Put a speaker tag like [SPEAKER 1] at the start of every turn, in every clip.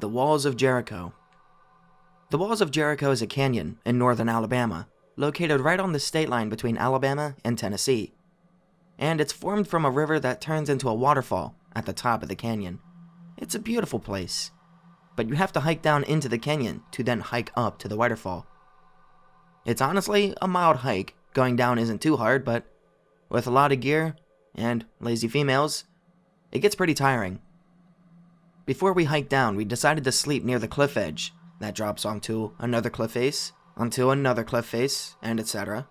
[SPEAKER 1] The Walls of Jericho. The Walls of Jericho is a canyon in northern Alabama, located right on the state line between Alabama and Tennessee. And it's formed from a river that turns into a waterfall at the top of the canyon. It's a beautiful place, but you have to hike down into the canyon to then hike up to the waterfall. It's honestly a mild hike. Going down isn't too hard, but with a lot of gear and lazy females, it gets pretty tiring. Before we hiked down, we decided to sleep near the cliff edge that drops onto another cliff face, and etc.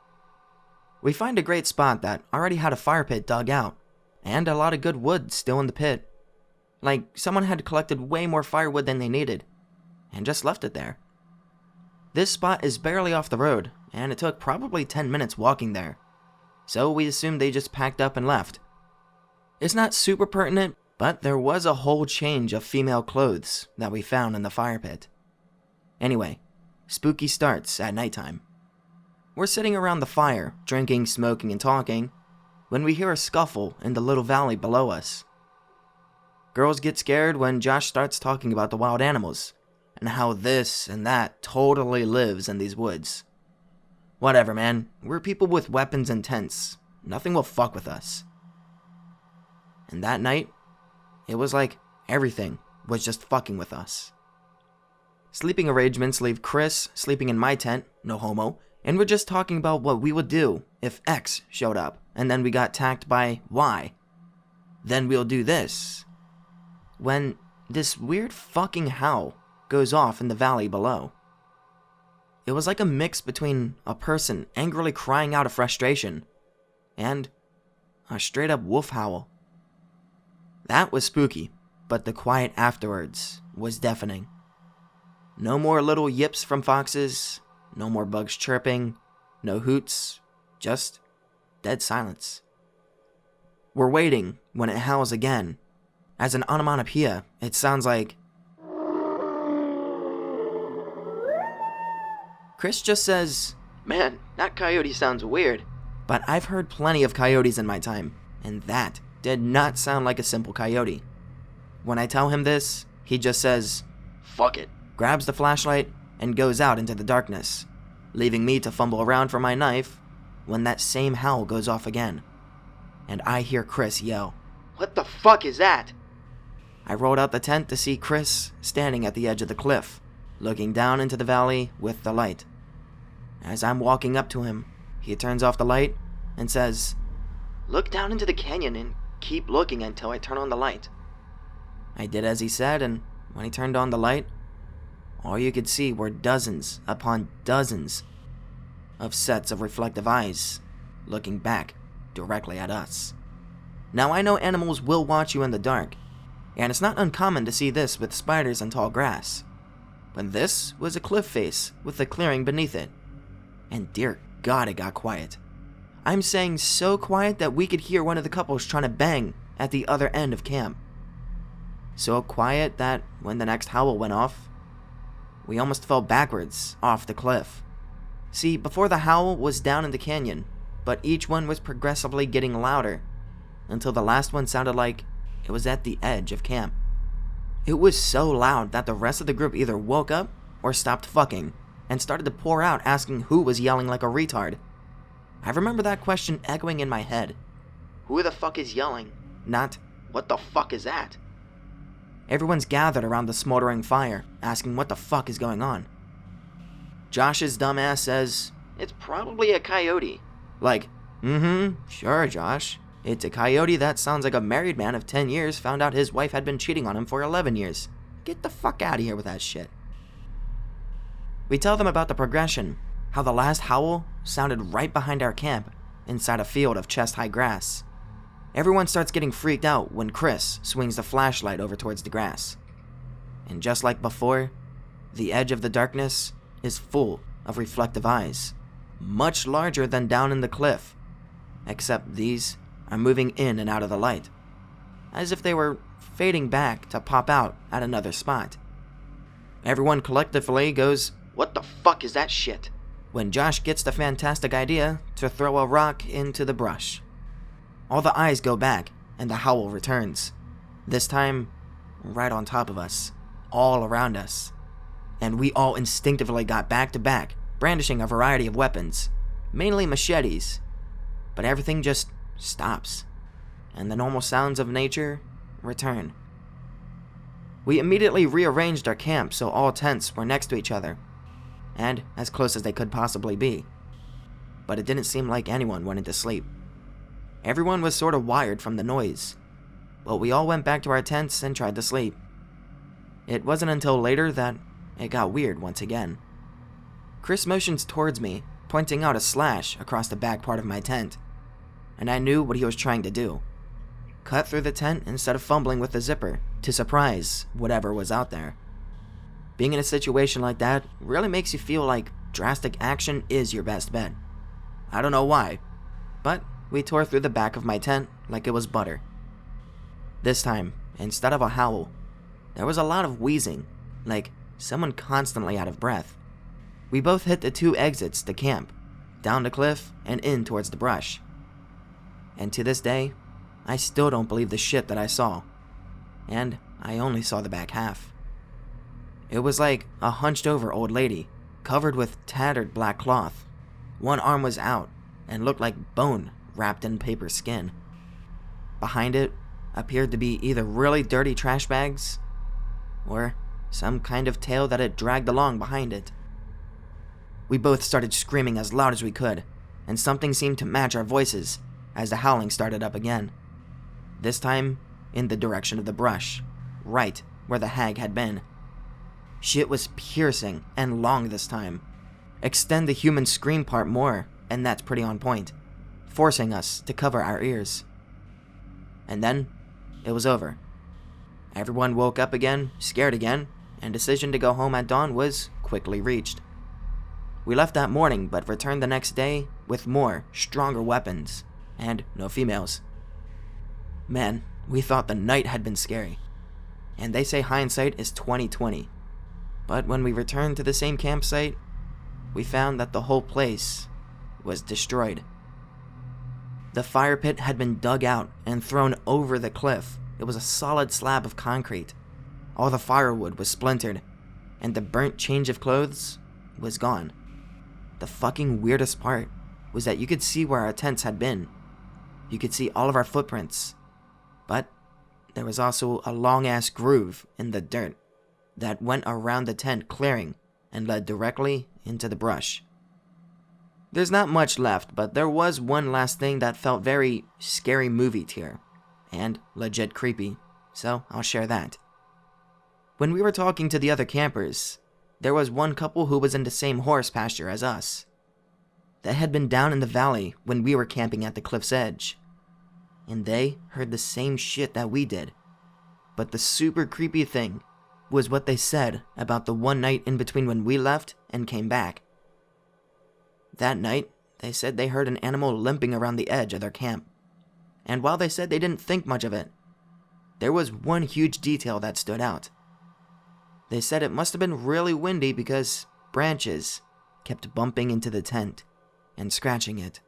[SPEAKER 1] We find a great spot that already had a fire pit dug out, and a lot of good wood still in the pit. Like, someone had collected way more firewood than they needed, and just left it there. This spot is barely off the road, and it took probably 10 minutes walking there, so we assumed they just packed up and left. It's not super pertinent, but there was a whole change of female clothes that we found in the fire pit. Anyway, spooky starts at nighttime. We're sitting around the fire, drinking, smoking, and talking, when we hear a scuffle in the little valley below us. Girls get scared when Josh starts talking about the wild animals, and how this and that totally lives in these woods. Whatever, man. We're people with weapons and tents. Nothing will fuck with us. And that night, it was like everything was just fucking with us. Sleeping arrangements leave Chris sleeping in my tent, no homo, and we're just talking about what we would do if X showed up, and then we got attacked by Y. Then we'll do this. When this weird fucking howl goes off in the valley below. It was like a mix between a person angrily crying out of frustration and a straight up wolf howl. That was spooky, but the quiet afterwards was deafening. No more little yips from foxes, no more bugs chirping, no hoots, just dead silence. We're waiting when it howls again. As an onomatopoeia, it sounds like... Chris just says, "Man, that coyote sounds weird." But I've heard plenty of coyotes in my time, and that did not sound like a simple coyote. When I tell him this, he just says, "Fuck it," grabs the flashlight, and goes out into the darkness, leaving me to fumble around for my knife when that same howl goes off again. And I hear Chris yell, "What the fuck is that?" I rolled out the tent to see Chris standing at the edge of the cliff, looking down into the valley with the light. As I'm walking up to him, he turns off the light and says, "Look down into the canyon and keep looking until I turn on the light." I did as he said, and when he turned on the light, all you could see were dozens upon dozens of sets of reflective eyes looking back directly at us. Now, I know animals will watch you in the dark, and it's not uncommon to see this with spiders and tall grass. But this was a cliff face with a clearing beneath it. And dear God, it got quiet. I'm saying so quiet that we could hear one of the couples trying to bang at the other end of camp. So quiet that when the next howl went off, we almost fell backwards off the cliff. See, before the howl was down in the canyon, but each one was progressively getting louder until the last one sounded like it was at the edge of camp. It was so loud that the rest of the group either woke up or stopped fucking and started to pour out asking who was yelling like a retard. I remember that question echoing in my head. Who the fuck is yelling? Not, what the fuck is that? Everyone's gathered around the smoldering fire, asking what the fuck is going on. Josh's dumbass says, "It's probably a coyote." Like, sure, Josh. It's a coyote that sounds like a married man of 10 years found out his wife had been cheating on him for 11 years. Get the fuck out of here with that shit. We tell them about the progression, how the last howl sounded right behind our camp, inside a field of chest-high grass. Everyone starts getting freaked out when Chris swings the flashlight over towards the grass. And just like before, the edge of the darkness is full of reflective eyes, much larger than down in the cliff, except these are moving in and out of the light, as if they were fading back to pop out at another spot. Everyone collectively goes, "What the fuck is that shit?" when Josh gets the fantastic idea to throw a rock into the brush. All the eyes go back, and the howl returns, this time right on top of us, all around us, and we all instinctively got back to back, brandishing a variety of weapons, mainly machetes, but everything just stops, and the normal sounds of nature return. We immediately rearranged our camp so all tents were next to each other, and as close as they could possibly be, but it didn't seem like anyone wanted to sleep. Everyone was sort of wired from the noise, but we all went back to our tents and tried to sleep. It wasn't until later that it got weird once again. Chris motions towards me, pointing out a slash across the back part of my tent, and I knew what he was trying to do. Cut through the tent instead of fumbling with the zipper to surprise whatever was out there. Being in a situation like that really makes you feel like drastic action is your best bet. I don't know why, but we tore through the back of my tent like it was butter. This time, instead of a howl, there was a lot of wheezing, like someone constantly out of breath. We both hit the 2 exits to camp, down the cliff and in towards the brush. And to this day, I still don't believe the shit that I saw. And I only saw the back half. It was like a hunched over old lady, covered with tattered black cloth. One arm was out and looked like bone wrapped in paper skin. Behind it appeared to be either really dirty trash bags or some kind of tail that had dragged along behind it. We both started screaming as loud as we could, and something seemed to match our voices as the howling started up again. This time, in the direction of the brush, right where the hag had been. Shit was piercing and long this time. Extend the human scream part more, and that's pretty on point, forcing us to cover our ears. And then, it was over. Everyone woke up again, scared again, and decision to go home at dawn was quickly reached. We left that morning, but returned the next day with more, stronger weapons, and no females. Man, we thought the night had been scary. And they say hindsight is 20/20. But when we returned to the same campsite, we found that the whole place was destroyed. The fire pit had been dug out and thrown over the cliff. It was a solid slab of concrete. All the firewood was splintered, and the burnt change of clothes was gone. The fucking weirdest part was that you could see where our tents had been. You could see all of our footprints. But there was also a long-ass groove in the dirt that went around the tent clearing and led directly into the brush. There's not much left, but there was one last thing that felt very scary movie tier, and legit creepy, so I'll share that. When we were talking to the other campers, there was one couple who was in the same horse pasture as us. They had been down in the valley when we were camping at the cliff's edge, and they heard the same shit that we did. But the super creepy thing was what they said about the one night in between when we left and came back. That night, they said they heard an animal limping around the edge of their camp. And while they said they didn't think much of it, there was one huge detail that stood out. They said it must have been really windy because branches kept bumping into the tent and scratching it.